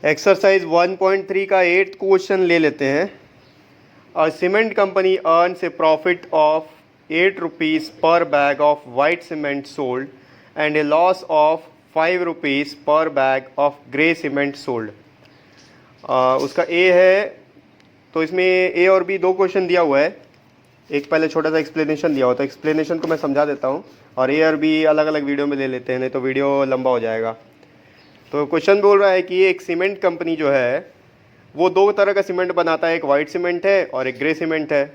Exercise 1.3 का 8th question ले लेते हैं। A cement company earns a profit of 8 rupees per bag of white cement sold and a loss of 5 rupees per bag of grey cement sold. उसका a है, तो इसमें ए और B दो क्वेश्चन दिया हुआ है। एक पहले छोटा सा एक्सप्लेनेशन दिया हुआ, तो एक्सप्लेनेशन को मैं समझा देता हूँ और ए और बी अलग अलग वीडियो में ले लेते हैं, नहीं तो वीडियो लंबा हो जाएगा। तो क्वेश्चन बोल रहा है कि एक सीमेंट कंपनी जो है वो दो तरह का सीमेंट बनाता है, एक वाइट सीमेंट है और एक ग्रे सीमेंट है।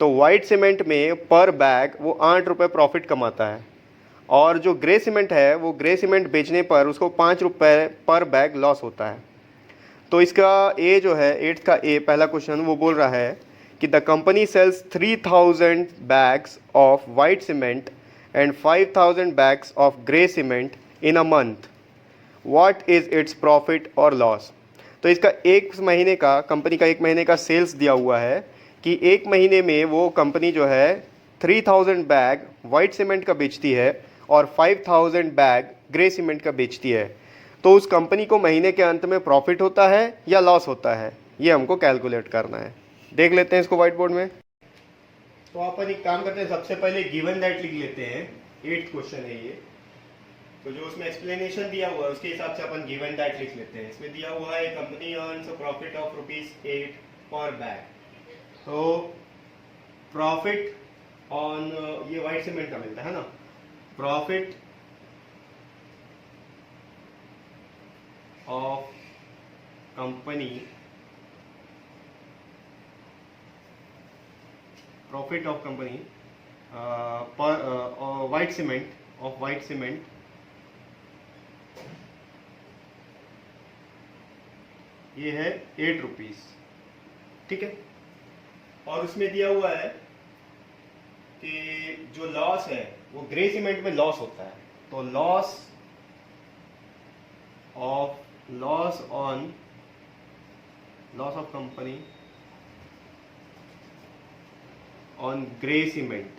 तो वाइट सीमेंट में पर बैग वो 8 रुपये प्रॉफिट कमाता है और जो ग्रे सीमेंट है वो ग्रे सीमेंट बेचने पर उसको 5 रुपये पर बैग लॉस होता है। तो इसका ए जो है 8th का ए पहला क्वेश्चन वो बोल रहा है कि the company sells 3000 bags of white cement and 5000 bags of grey cement in a month, what is its profit और लॉस। तो इसका एक महीने का, कंपनी का एक महीने का सेल्स दिया हुआ है कि एक महीने में वो कंपनी जो है 3000 बैग वाइट सीमेंट का बेचती है और 5000 बैग ग्रे सीमेंट का बेचती है। तो उस कंपनी को महीने के अंत में प्रॉफिट होता है या लॉस होता है, ये हमको कैलकुलेट करना है। देख लेते हैं इसको व्हाइट बोर्ड में। तो अपन एक काम करते हैं, सबसे पहले गिवन दैट लिख लेते हैं। 8th क्वेश्चन है ये, तो जो उसमें एक्सप्लेनेशन दिया हुआ है उसके हिसाब से अपन गिवन दैट लिख लेते हैं। इसमें दिया हुआ है company earns a profit of ₹8 per bag. तो प्रॉफिट ऑन ये वाइट सीमेंट का मिलता है ना, profit of company, profit of company पर white cement, of white cement ये है 8 रुपीज़, ठीक है। और उसमें दिया हुआ है कि जो लॉस है वो ग्रे सीमेंट में लॉस होता है। तो loss of company on grey cement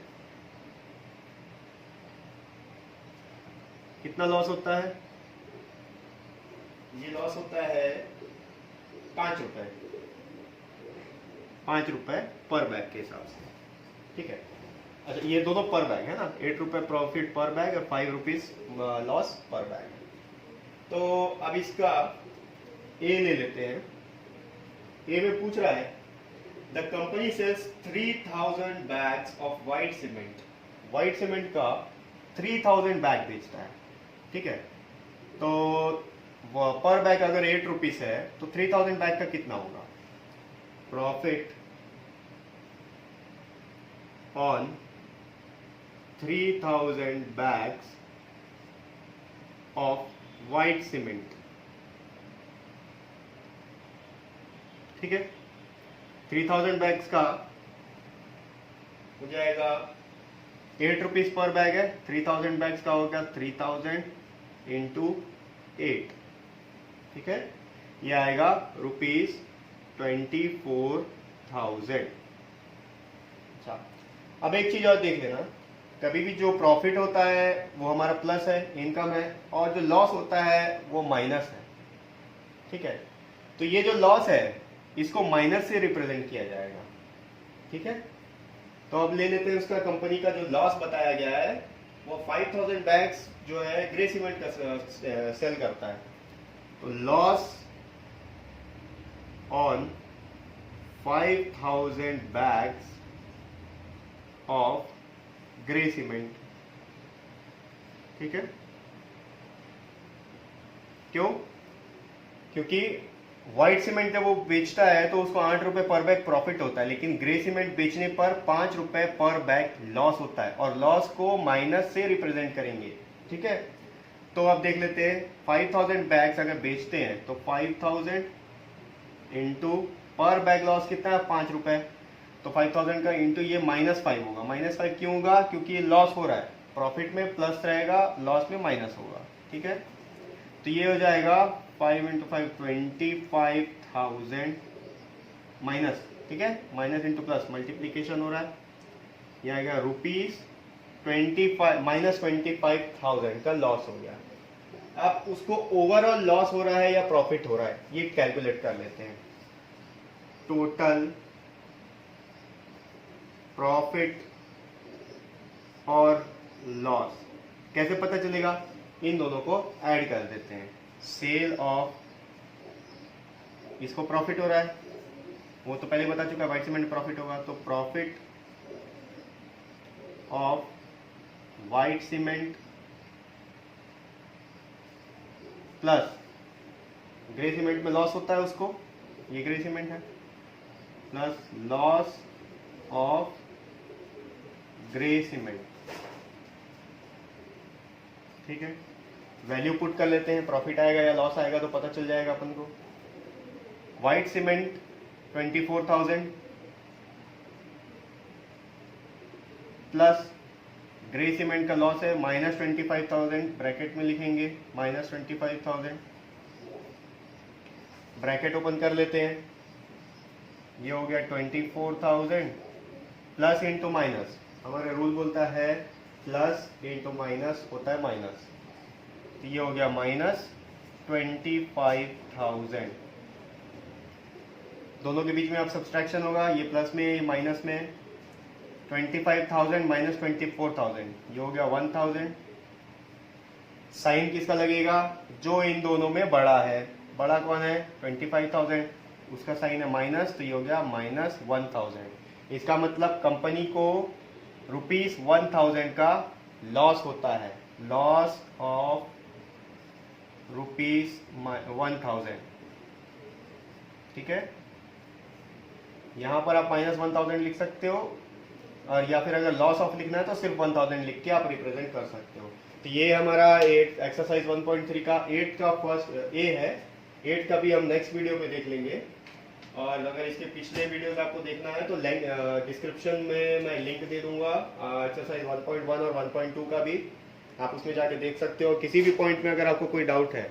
कितना लॉस होता है? ये लॉस होता है 5 रुपए, 5 रुपए पर बैग के हिसाब से, ठीक है। अच्छा, ये दोनों पर बैग है ना, 8 रुपए प्रॉफिट पर बैग और 5 रुपीज लॉस पर बैग। तो अब इसका ए ले लेते हैं। ए में पूछ रहा है the company sells 3000 bags of white cement, white cement का 3000 बैग बेचता है, ठीक है। तो पर बैग अगर 8 रुपीज़ है तो 3000 बैग का कितना होगा? Profit on 3000 bags of white cement, ठीक है। 3000 बैग्स का हो जाएगा 8 रुपीज़ पर बैग है, 3000 बैग्स का होगा 3000 इंटू 8, ठीक है। ये आएगा ₹24,000। अच्छा, अब एक चीज और देख लेना, कभी भी जो प्रॉफिट होता है वो हमारा प्लस है, इनकम है, और जो लॉस होता है वो माइनस है, ठीक है। तो ये जो लॉस है इसको माइनस से रिप्रेजेंट किया जाएगा, ठीक है। तो अब ले लेते हैं उसका कंपनी का जो लॉस बताया गया है वो 5000 बैग्स जो है ग्रे सीमेंट का सेल करता है। तो loss on 5000 bags of grey cement, ठीक है। क्यों? क्योंकि व्हाइट सीमेंट जब वो बेचता है तो उसको 8 रुपए पर बैग प्रॉफिट होता है, लेकिन ग्रे सीमेंट बेचने पर 5 रुपए पर बैग लॉस होता है, और लॉस को माइनस से रिप्रेजेंट करेंगे, ठीक है। तो अब देख लेते हैं, 5000 बैग्स अगर बेचते हैं तो 5000 इंटू पर बैग लॉस कितना है? 5 रुपए। तो 5000 का इंटू ये -5 होगा। -5 क्यों होगा? क्योंकि ये लॉस हो रहा है, प्रॉफिट में प्लस रहेगा, लॉस में माइनस होगा, ठीक है। तो ये हो जाएगा 5 इंटू 5 25,000 माइनस, ठीक है, माइनस इंटू प्लस मल्टीप्लीकेशन हो रहा है, ये आएगा ₹25,000 का लॉस हो गया, अब उसको ओवरऑल लॉस हो रहा है या प्रॉफिट हो रहा है ये कैलकुलेट कर लेते हैं। टोटल प्रॉफिट और लॉस कैसे पता चलेगा? इन दोनों को ऐड कर देते हैं। सेल ऑफ, इसको प्रॉफिट हो रहा है, वो तो पहले बता चुका है, व्हाइट सीमेंट प्रॉफिट होगा, तो profit of white cement plus grey cement में लॉस होता है उसको, ये ग्रे सीमेंट है, plus loss of grey cement. ठीक है, वैल्यू पुट कर लेते हैं, प्रॉफिट आएगा या लॉस आएगा तो पता चल जाएगा अपन को। White cement 24,000 plus grey cement का लॉस है -25,000, ब्रैकेट में लिखेंगे -25,000, ब्रैकेट ओपन कर लेते हैं, ये हो गया 24,000 प्लस इंटू माइनस, हमारा रूल बोलता है प्लस इंटू माइनस होता है माइनस, तो ये हो गया -25,000। दोनों के बीच में अब सब्सट्रैक्शन होगा, ये प्लस में ये माइनस में, 25,000 माइनस 24,000, ये हो गया 1,000। साइन किसका लगेगा? जो इन दोनों में बड़ा है, बड़ा कौन है? 25,000, उसका साइन है माइनस, तो ये हो गया -1,000। इसका मतलब कंपनी को ₹1,000 का लॉस होता है, लॉस ऑफ ₹1,000। ठीक है, यहां पर आप -1,000 लिख सकते हो, और या फिर अगर लॉस ऑफ लिखना है तो सिर्फ 1,000 लिख के आप रिप्रेजेंट कर सकते हो। तो ये हमारा एक्सरसाइज 1.3 का 8 का फर्स्ट ए है। 8 का भी हम नेक्स्ट वीडियो में देख लेंगे, और अगर इसके पिछले वीडियोस आपको देखना है तो डिस्क्रिप्शन में मैं लिंक दे दूंगा एक्सरसाइज 1.1 और 1.2 का भी, आप उसमें जाके देख सकते हो। किसी भी पॉइंट में अगर आपको कोई डाउट है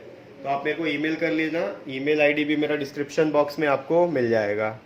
तो आप मेरे को ईमेल कर लेना, ईमेल आईडी भी मेरा डिस्क्रिप्शन बॉक्स में आपको मिल जाएगा।